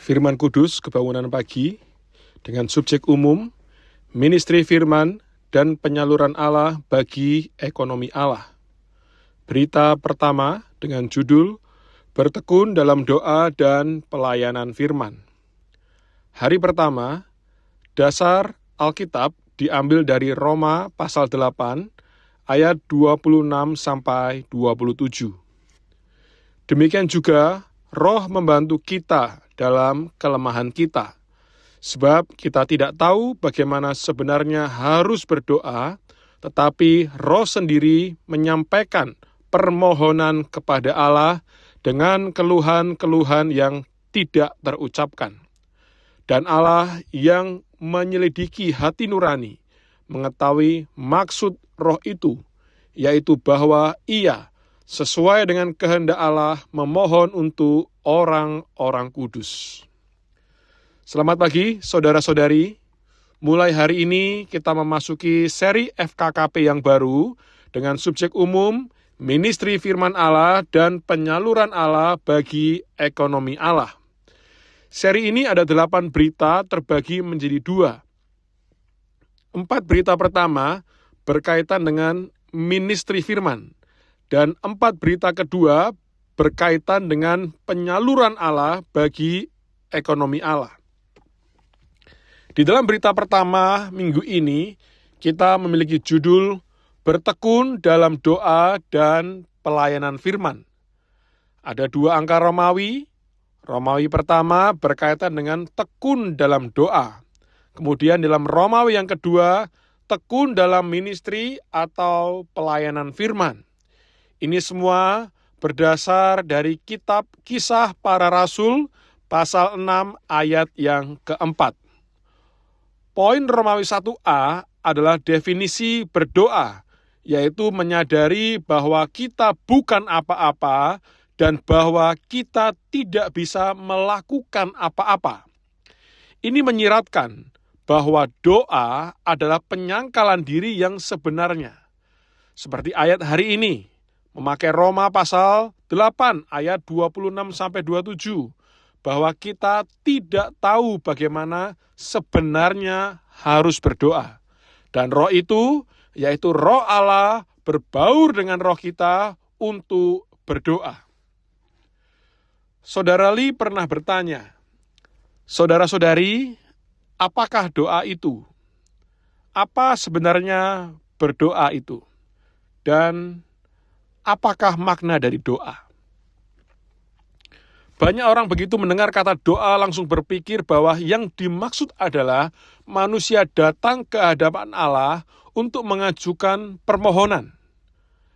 Firman Kudus Kebangunan Pagi dengan subjek umum Ministry Firman dan Penyaluran Allah bagi Ekonomi Allah. Berita pertama dengan judul Bertekun dalam Doa dan Pelayanan Firman. Hari pertama, dasar Alkitab diambil dari Roma pasal 8 ayat 26 sampai 27. Demikian juga Roh membantu kita dalam kelemahan kita, sebab kita tidak tahu bagaimana sebenarnya harus berdoa, tetapi Roh sendiri menyampaikan permohonan kepada Allah dengan keluhan-keluhan yang tidak terucapkan. Dan Allah yang menyelidiki hati nurani mengetahui maksud Roh itu, yaitu bahwa Ia sesuai dengan kehendak Allah memohon untuk orang-orang kudus. Selamat pagi saudara-saudari. Mulai hari ini kita memasuki seri FKKP yang baru dengan subjek umum Ministry Firman Allah dan Penyaluran Allah bagi Ekonomi Allah. Seri ini ada 8 berita terbagi menjadi 2. 4 berita pertama berkaitan dengan Ministry Firman. Dan 4 berita kedua berkaitan dengan penyaluran Allah bagi ekonomi Allah. Di dalam berita pertama minggu ini, kita memiliki judul Bertekun dalam Doa dan Pelayanan Firman. Ada 2 angka Romawi. Romawi pertama berkaitan dengan tekun dalam doa. Kemudian dalam Romawi yang kedua, tekun dalam ministry atau pelayanan firman. Ini semua berdasar dari kitab Kisah Para Rasul pasal 6 ayat yang keempat. Poin Romawi 1a adalah definisi berdoa, yaitu menyadari bahwa kita bukan apa-apa dan bahwa kita tidak bisa melakukan apa-apa. Ini menyiratkan bahwa doa adalah penyangkalan diri yang sebenarnya. Seperti ayat hari ini, memakai Roma pasal 8 ayat 26-27, bahwa kita tidak tahu bagaimana sebenarnya harus berdoa. Dan roh itu, yaitu roh Allah, berbaur dengan roh kita untuk berdoa. Saudara Li pernah bertanya, saudara-saudari, apakah doa itu? Apa sebenarnya berdoa itu? Dan apakah makna dari doa? Banyak orang begitu mendengar kata doa langsung berpikir bahwa yang dimaksud adalah manusia datang ke hadapan Allah untuk mengajukan permohonan.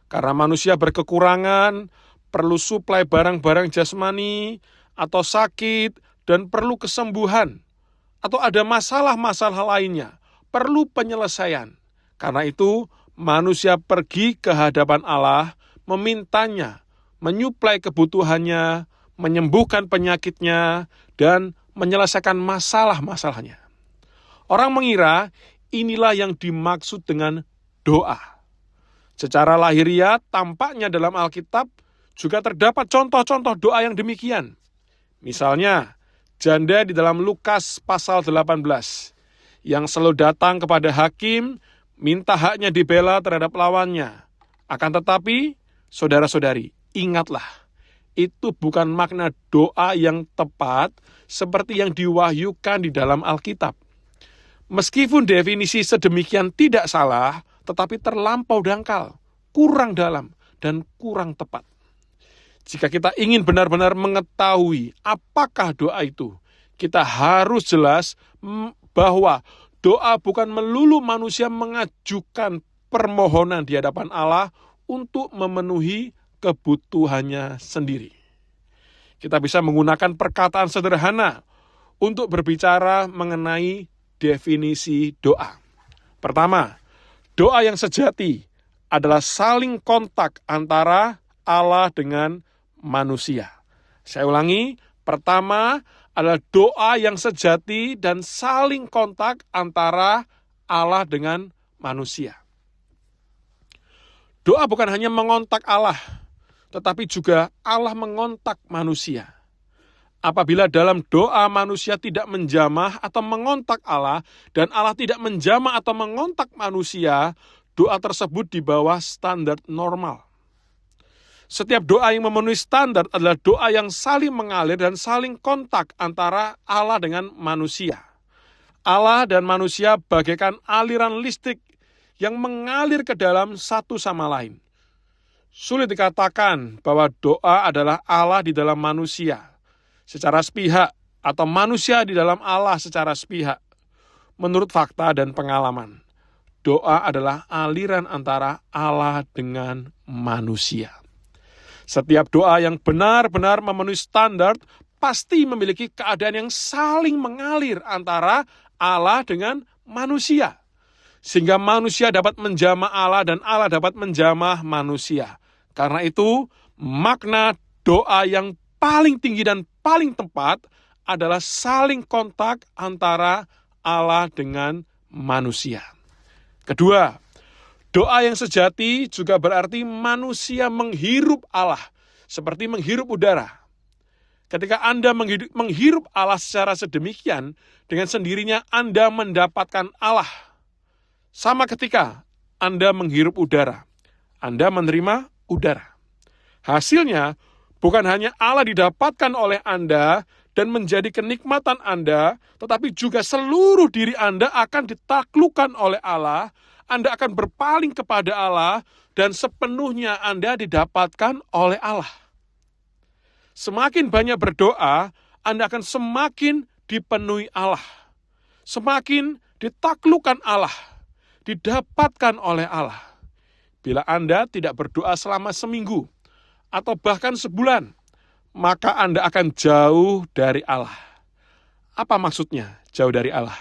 Karena manusia berkekurangan, perlu suplai barang-barang jasmani, atau sakit, dan perlu kesembuhan, atau ada masalah-masalah lainnya, perlu penyelesaian. Karena itu, manusia pergi ke hadapan Allah, memintanya, menyuplai kebutuhannya, menyembuhkan penyakitnya, dan menyelesaikan masalah-masalahnya. Orang mengira inilah yang dimaksud dengan doa. Secara lahiriah, tampaknya dalam Alkitab juga terdapat contoh-contoh doa yang demikian. Misalnya, janda di dalam Lukas pasal 18, yang selalu datang kepada hakim, minta haknya dibela terhadap lawannya. Akan tetapi, saudara-saudari, ingatlah, itu bukan makna doa yang tepat seperti yang diwahyukan di dalam Alkitab. Meskipun definisi sedemikian tidak salah, tetapi terlampau dangkal, kurang dalam, dan kurang tepat. Jika kita ingin benar-benar mengetahui apakah doa itu, kita harus jelas bahwa doa bukan melulu manusia mengajukan permohonan di hadapan Allah untuk memenuhi kebutuhannya sendiri. Kita bisa menggunakan perkataan sederhana untuk berbicara mengenai definisi doa. Pertama, doa yang sejati adalah saling kontak antara Allah dengan manusia. Saya ulangi, pertama adalah doa yang sejati dan saling kontak antara Allah dengan manusia. Doa bukan hanya mengontak Allah, tetapi juga Allah mengontak manusia. Apabila dalam doa manusia tidak menjamah atau mengontak Allah, dan Allah tidak menjamah atau mengontak manusia, doa tersebut di bawah standar normal. Setiap doa yang memenuhi standar adalah doa yang saling mengalir dan saling kontak antara Allah dengan manusia. Allah dan manusia bagaikan aliran listrik yang mengalir ke dalam satu sama lain. Sulit dikatakan bahwa doa adalah Allah di dalam manusia secara sepihak atau manusia di dalam Allah secara sepihak. Menurut fakta dan pengalaman, doa adalah aliran antara Allah dengan manusia. Setiap doa yang benar-benar memenuhi standar pasti memiliki keadaan yang saling mengalir antara Allah dengan manusia. Sehingga manusia dapat menjamah Allah dan Allah dapat menjamah manusia. Karena itu, makna doa yang paling tinggi dan paling tepat adalah saling kontak antara Allah dengan manusia. Kedua, doa yang sejati juga berarti manusia menghirup Allah, seperti menghirup udara. Ketika Anda menghirup Allah secara sedemikian, dengan sendirinya Anda mendapatkan Allah. Sama ketika Anda menghirup udara, Anda menerima udara. Hasilnya, bukan hanya Allah didapatkan oleh Anda dan menjadi kenikmatan Anda, tetapi juga seluruh diri Anda akan ditaklukkan oleh Allah. Anda akan berpaling kepada Allah dan sepenuhnya Anda didapatkan oleh Allah. Semakin banyak berdoa, Anda akan semakin dipenuhi Allah. Semakin ditaklukkan Allah, didapatkan oleh Allah. Bila Anda tidak berdoa selama seminggu atau bahkan sebulan, maka Anda akan jauh dari Allah. Apa maksudnya jauh dari Allah?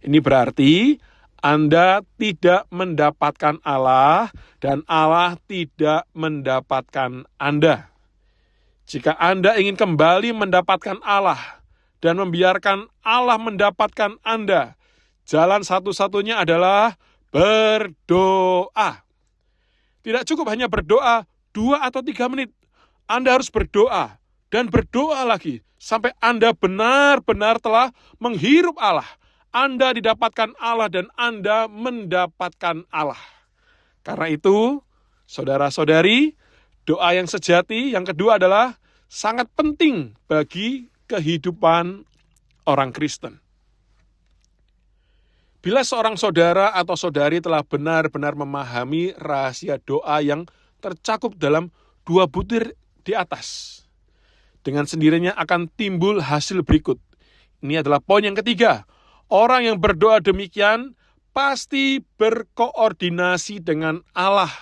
Ini berarti Anda tidak mendapatkan Allah dan Allah tidak mendapatkan Anda. Jika Anda ingin kembali mendapatkan Allah dan membiarkan Allah mendapatkan Anda, jalan satu-satunya adalah berdoa. Tidak cukup hanya berdoa 2 atau 3 menit. Anda harus berdoa dan berdoa lagi sampai Anda benar-benar telah menghirup Allah. Anda didapatkan Allah dan Anda mendapatkan Allah. Karena itu, saudara-saudari, doa yang sejati yang kedua adalah sangat penting bagi kehidupan orang Kristen. Bila seorang saudara atau saudari telah benar-benar memahami rahasia doa yang tercakup dalam 2 butir di atas, dengan sendirinya akan timbul hasil berikut. Ini adalah poin yang ketiga. Orang yang berdoa demikian pasti berkoordinasi dengan Allah,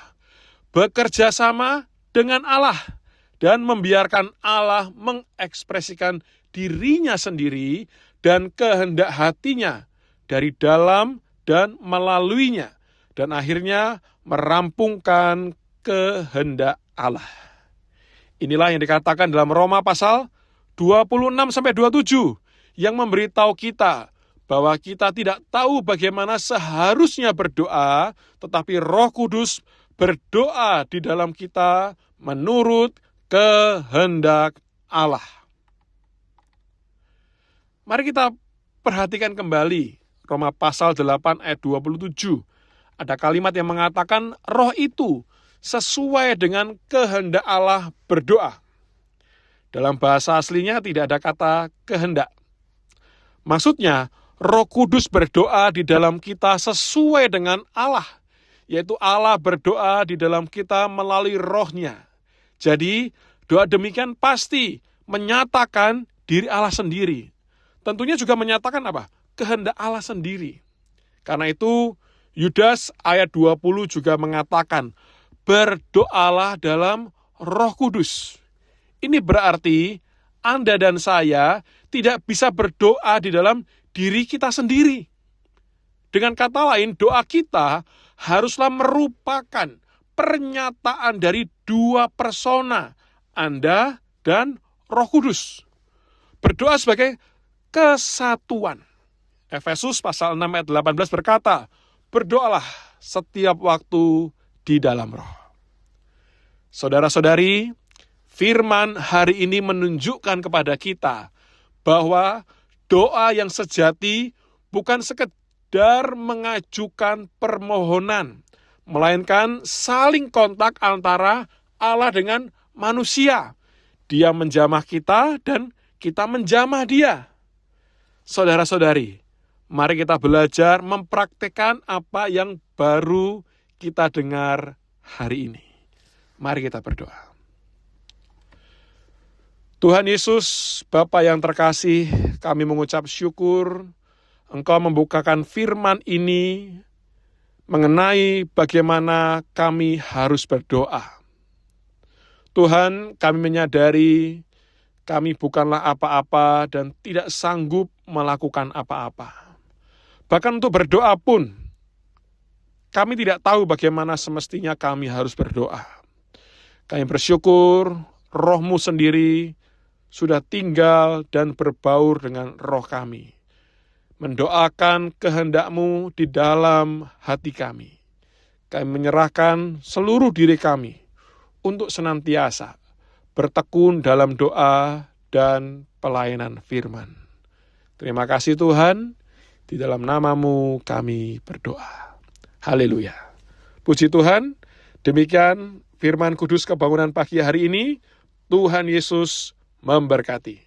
bekerja sama dengan Allah, dan membiarkan Allah mengekspresikan dirinya sendiri dan kehendak hatinya dari dalam dan melaluinya, dan akhirnya merampungkan kehendak Allah. Inilah yang dikatakan dalam Roma pasal 26-27 yang memberitahu kita bahwa kita tidak tahu bagaimana seharusnya berdoa, tetapi Roh Kudus berdoa di dalam kita menurut kehendak Allah. Mari kita perhatikan kembali Roma pasal 8 ayat 27. Ada kalimat yang mengatakan roh itu sesuai dengan kehendak Allah berdoa. Dalam bahasa aslinya tidak ada kata kehendak. Maksudnya, Roh Kudus berdoa di dalam kita sesuai dengan Allah, yaitu Allah berdoa di dalam kita melalui rohnya. Jadi, doa demikian pasti menyatakan diri Allah sendiri. Tentunya juga menyatakan apa? Kehendak Allah sendiri. Karena itu, Yudas ayat 20 juga mengatakan, berdoalah dalam Roh Kudus. Ini berarti Anda dan saya tidak bisa berdoa di dalam diri kita sendiri. Dengan kata lain, doa kita haruslah merupakan pernyataan dari 2 persona, Anda dan Roh Kudus. Berdoa sebagai kesatuan. Efesus pasal 6 ayat 18 berkata, berdoalah setiap waktu di dalam roh. Saudara-saudari, firman hari ini menunjukkan kepada kita bahwa doa yang sejati bukan sekedar mengajukan permohonan, melainkan saling kontak antara Allah dengan manusia. Dia menjamah kita dan kita menjamah dia. Saudara-saudari, mari kita belajar mempraktikkan apa yang baru kita dengar hari ini. Mari kita berdoa. Tuhan Yesus, Bapa yang terkasih, kami mengucap syukur Engkau membukakan firman ini mengenai bagaimana kami harus berdoa. Tuhan, kami menyadari kami bukanlah apa-apa dan tidak sanggup melakukan apa-apa. Bahkan untuk berdoa pun, kami tidak tahu bagaimana semestinya kami harus berdoa. Kami bersyukur Roh-Mu sendiri sudah tinggal dan berbaur dengan roh kami. Mendoakan kehendak-Mu di dalam hati kami. Kami menyerahkan seluruh diri kami untuk senantiasa bertekun dalam doa dan pelayanan firman. Terima kasih Tuhan, di dalam nama-Mu kami berdoa. Haleluya. Puji Tuhan, demikian firman kudus kebangunan pagi hari ini. Tuhan Yesus memberkati.